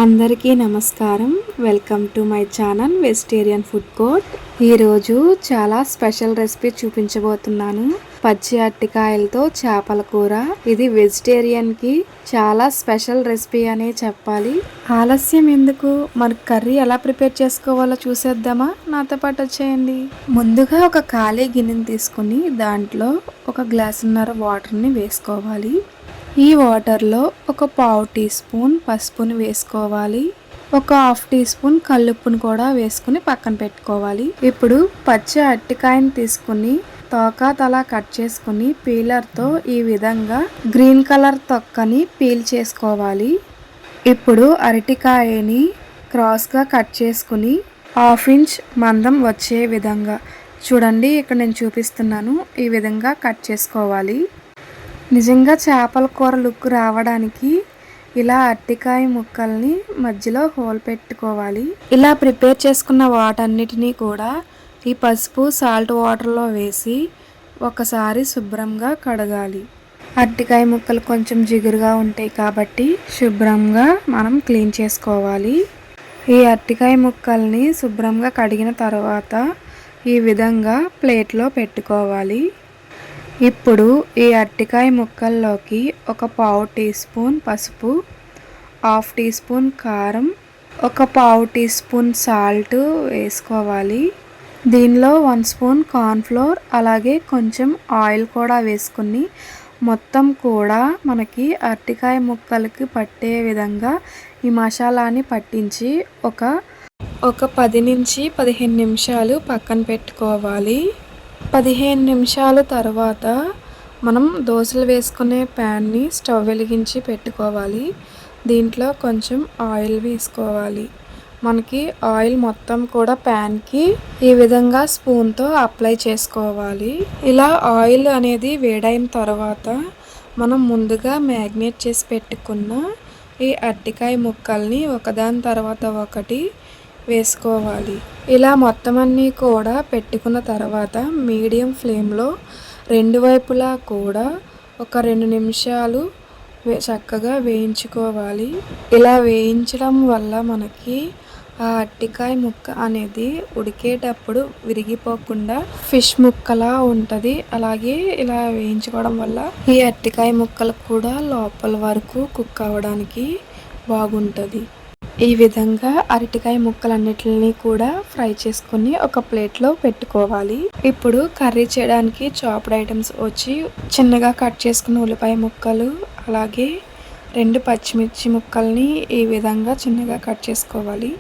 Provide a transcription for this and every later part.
అందరికీ నమస్కారం. Welcome to my channel vegetarian food court. ఈరోజు చాలా స్పెషల్ రెసిపీ చూపించబోతున్నాను. పచ్చి అరటికాయలతో చేపల కూర. ఇది వెజిటేరియన్కి చాలా స్పెషల్ రెసిపీ అనే చెప్పాలి. ఆలస్యం ఎందుకు, మరి కర్రీ ఎలా ప్రిపేర్ చేసుకోవాలో చూసేద్దామా? నాతో పాటు వచ్చేయండి. ముందుగా ఒక ఖాళీ గిన్నెని తీసుకుని దాంట్లో ఒక గ్లాసున్నర వాటర్ని వేసుకోవాలి. ఈ వాటర్లో ఒక పావు టీ స్పూన్ పసుపుని వేసుకోవాలి. ఒక హాఫ్ టీ స్పూన్ కల్లుప్పును కూడా వేసుకుని పక్కన పెట్టుకోవాలి. ఇప్పుడు పచ్చి అరటికాయని తీసుకుని తోక తల కట్ చేసుకుని పీలర్తో ఈ విధంగా గ్రీన్ కలర్ తొక్కని పీల్ చేసుకోవాలి. ఇప్పుడు అరటికాయని క్రాస్గా కట్ చేసుకుని 1/2 ఇంచ్ మందం వచ్చే విధంగా చూడండి, ఇక్కడ నేను చూపిస్తున్నాను. ఈ విధంగా కట్ చేసుకోవాలి. నిజంగా చేపల కూర లుక్ రావడానికి ఇలా అరటికాయ ముక్కల్ని మధ్యలో హోల్ పెట్టుకోవాలి. ఇలా ప్రిపేర్ చేసుకున్న వాటన్నిటినీ కూడా ఈ పసుపు సాల్ట్ వాటర్లో వేసి ఒకసారి శుభ్రంగా కడగాలి. అరటికాయ ముక్కలు కొంచెం జిగురుగా ఉంటాయి కాబట్టి శుభ్రంగా మనం క్లీన్ చేసుకోవాలి. ఈ అరటికాయ ముక్కల్ని శుభ్రంగా కడిగిన తర్వాత ఈ విధంగా ప్లేట్లో పెట్టుకోవాలి. ఇప్పుడు ఈ అరటికాయ ముక్కల్లోకి ఒక పావు టీ స్పూన్ పసుపు, 1/2 టీ స్పూన్ కారం, ఒక పావు టీ స్పూన్ సాల్ట్ వేసుకోవాలి. దీనిలో 1 స్పూన్ కార్న్ఫ్లోర్ అలాగే కొంచెం ఆయిల్ కూడా వేసుకుని మొత్తం కూడా మనకి అరటికాయ ముక్కలకి పట్టే విధంగా ఈ మసాలాని పట్టించి ఒక 10 నుంచి 15 నిమిషాలు పక్కన పెట్టుకోవాలి. 15 నిమిషాల తర్వాత మనం దోశలు వేసుకునే ప్యాన్ని స్టవ్ వెలిగించి పెట్టుకోవాలి. దీంట్లో కొంచెం ఆయిల్ వేసుకోవాలి. మనకి ఆయిల్ మొత్తం కూడా ప్యాన్కి ఈ విధంగా స్పూన్తో అప్లై చేసుకోవాలి. ఇలా ఆయిల్ అనేది వేడైన తర్వాత మనం ముందుగా మ్యాగ్నేట్ చేసి పెట్టుకున్న ఈ అరటికాయ ముక్కల్ని ఒకదాని తర్వాత ఒకటి వేసుకోవాలి. ఇలా మొత్తం అన్నీ కూడా పెట్టుకున్న తర్వాత మీడియం ఫ్లేమ్లో 2 వైపులా కూడా ఒక 2 నిమిషాలు చక్కగా వేయించుకోవాలి. ఇలా వేయించడం వల్ల మనకి ఆ అరటికాయ ముక్క అనేది ఉడికేటప్పుడు విరిగిపోకుండా ఫిష్ ముక్కలా ఉంటుంది. అలాగే ఇలా వేయించుకోవడం వల్ల ఈ అరటికాయ ముక్కలు కూడా లోపల వరకు కుక్ అవ్వడానికి బాగుంటుంది. ఈ విధంగా అరటికాయ ముక్కలన్నిటిని కూడా ఫ్రై చేసుకుని ఒక ప్లేట్లో పెట్టుకోవాలి. ఇప్పుడు కర్రీ చేయడానికి చాప్డ్ ఐటమ్స్ వచ్చి చిన్నగా కట్ చేసుకున్న ఉల్లిపాయ ముక్కలు, అలాగే 2 పచ్చిమిర్చి ముక్కల్ని ఈ విధంగా చిన్నగా కట్ చేసుకోవాలి.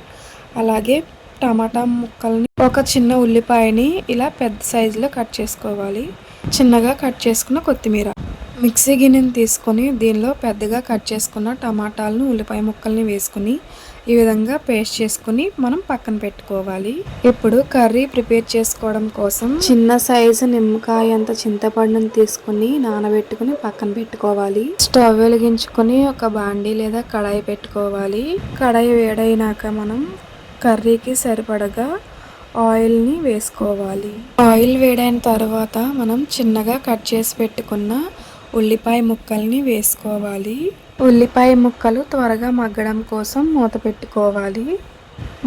అలాగే టమాటా ముక్కల్ని, ఒక చిన్న ఉల్లిపాయని ఇలా పెద్ద సైజులో కట్ చేసుకోవాలి. చిన్నగా కట్ చేసుకున్న కొత్తిమీర, మిక్సీ గిన్నెని తీసుకొని దీనిలో పెద్దగా కట్ చేసుకున్న టమాటాలను ఉల్లిపాయ ముక్కల్ని వేసుకుని ఈ విధంగా పేస్ట్ చేసుకుని మనం పక్కన పెట్టుకోవాలి. ఇప్పుడు కర్రీ ప్రిపేర్ చేసుకోవడం కోసం చిన్న సైజు నిమ్మకాయ అంత చింతపండుని తీసుకుని నానబెట్టుకుని పక్కన పెట్టుకోవాలి. స్టవ్ వెలిగించుకొని ఒక బాండీ లేదా కడాయి పెట్టుకోవాలి. కడాయి వేడైనాక మనం కర్రీకి సరిపడగా ఆయిల్ని వేసుకోవాలి. ఆయిల్ వేడైన తర్వాత మనం చిన్నగా కట్ చేసి పెట్టుకున్న ఉల్లిపాయ ముక్కల్ని వేసుకోవాలి. ఉల్లిపాయ ముక్కలు త్వరగా మగ్గడం కోసం మూత పెట్టుకోవాలి.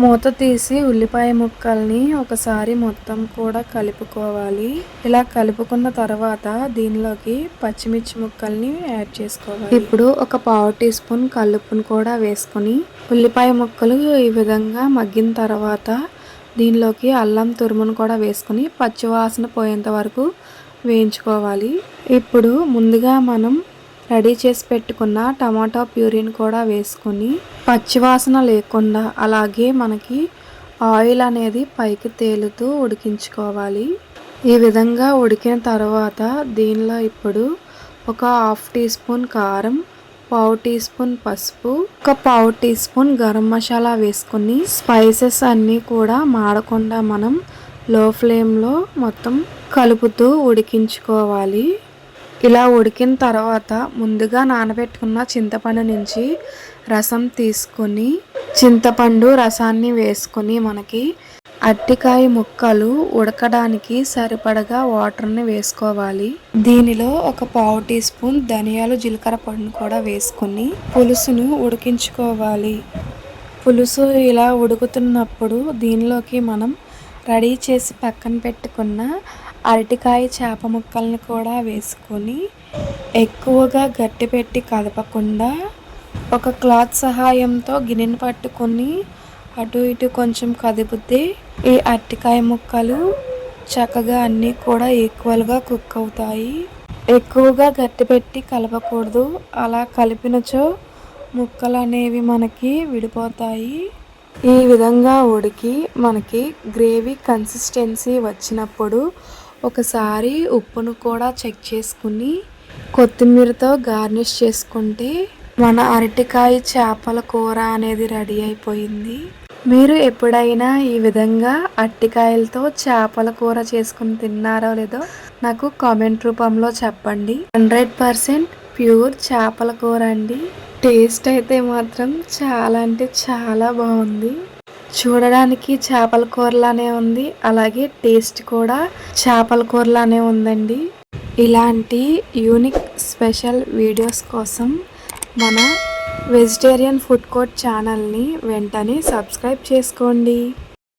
మూత తీసి ఉల్లిపాయ ముక్కల్ని ఒకసారి మొత్తం కూడా కలుపుకోవాలి. ఇలా కలుపుకున్న తర్వాత దీనిలోకి పచ్చిమిర్చి ముక్కల్ని యాడ్ చేసుకోవాలి. ఇప్పుడు ఒక పావు టీ స్పూన్ కల్లుప్పును కూడా వేసుకొని ఉల్లిపాయ ముక్కలు ఈ విధంగా మగ్గిన తర్వాత దీనిలోకి అల్లం తురుమును కూడా వేసుకుని పచ్చివాసన పోయేంత వరకు వేయించుకోవాలి. ఇప్పుడు ముందుగా మనం రెడీ చేసి పెట్టుకున్న టమాటా ప్యూరీని కూడా వేసుకొని పచ్చివాసన లేకుండా అలాగే మనకి ఆయిల్ అనేది పైకి తేలుతూ ఉడికించుకోవాలి. ఈ విధంగా ఉడికిన తర్వాత దీనిలో ఇప్పుడు ఒక 1/2 టీ స్పూన్ కారం, పావు టీ స్పూన్ పసుపు, ఒక పావు టీ స్పూన్ గరం మసాలా వేసుకొని స్పైసెస్ అన్నీ కూడా మాడకుండా మనం లో ఫ్లేమ్లో మొత్తం కలుపుతూ ఉడికించుకోవాలి. ఇలా ఉడికిన తర్వాత ముందుగా నానబెట్టుకున్న చింతపండు నుంచి రసం తీసుకొని చింతపండు రసాన్ని వేసుకొని మనకి అరటికాయ ముక్కలు ఉడకడానికి సరిపడగా వాటర్ని వేసుకోవాలి. దీనిలో ఒక పావు టీ స్పూన్ ధనియాలు జీలకర్ర పొడిని కూడా వేసుకొని పులుసును ఉడికించుకోవాలి. పులుసు ఇలా ఉడుకుతున్నప్పుడు దీనిలోకి మనం రెడీ చేసి పక్కన పెట్టుకున్న అరటికాయ చేప ముక్కల్ని కూడా వేసుకొని ఎక్కువగా గట్టి పెట్టి కదపకుండా ఒక క్లాత్ సహాయంతో గిన్నెను పట్టుకొని అటు ఇటు కొంచెం కదిపితే ఈ అరటికాయ ముక్కలు చక్కగా అన్నీ కూడా ఈక్వల్గా కుక్ అవుతాయి. ఎక్కువగా గట్టి పెట్టి కలపకూడదు. అలా కలిపినచో ముక్కలు అనేవి మనకి విడిపోతాయి. ఈ విధంగా ఉడికి మనకి గ్రేవీ కన్సిస్టెన్సీ వచ్చినప్పుడు ఒకసారి ఉప్పును కూడా చెక్ చేసుకుని కొత్తిమీరతో గార్నిష్ చేసుకుంటే మన అరటికాయ చేపల కూర అనేది రెడీ అయిపోయింది. మీరు ఎప్పుడైనా ఈ విధంగా అరటికాయలతో చేపల కూర చేసుకుని తిన్నారో లేదో నాకు కామెంట్ రూపంలో చెప్పండి. 100% ప్యూర్ చేపల కూర అండి. టేస్ట్ అయితే మాత్రం చాలా అంటే చాలా బాగుంది. చూడడానికి చేపల కూరలానే ఉంది, అలాగే టేస్ట్ కూడా చేపల కూరలానే ఉందండి. ఇలాంటి యూనిక్ స్పెషల్ వీడియోస్ కోసం మన వెజిటేరియన్ ఫుడ్ కోర్ట్ ఛానల్ని వెంటనే సబ్స్క్రైబ్ చేసుకోండి.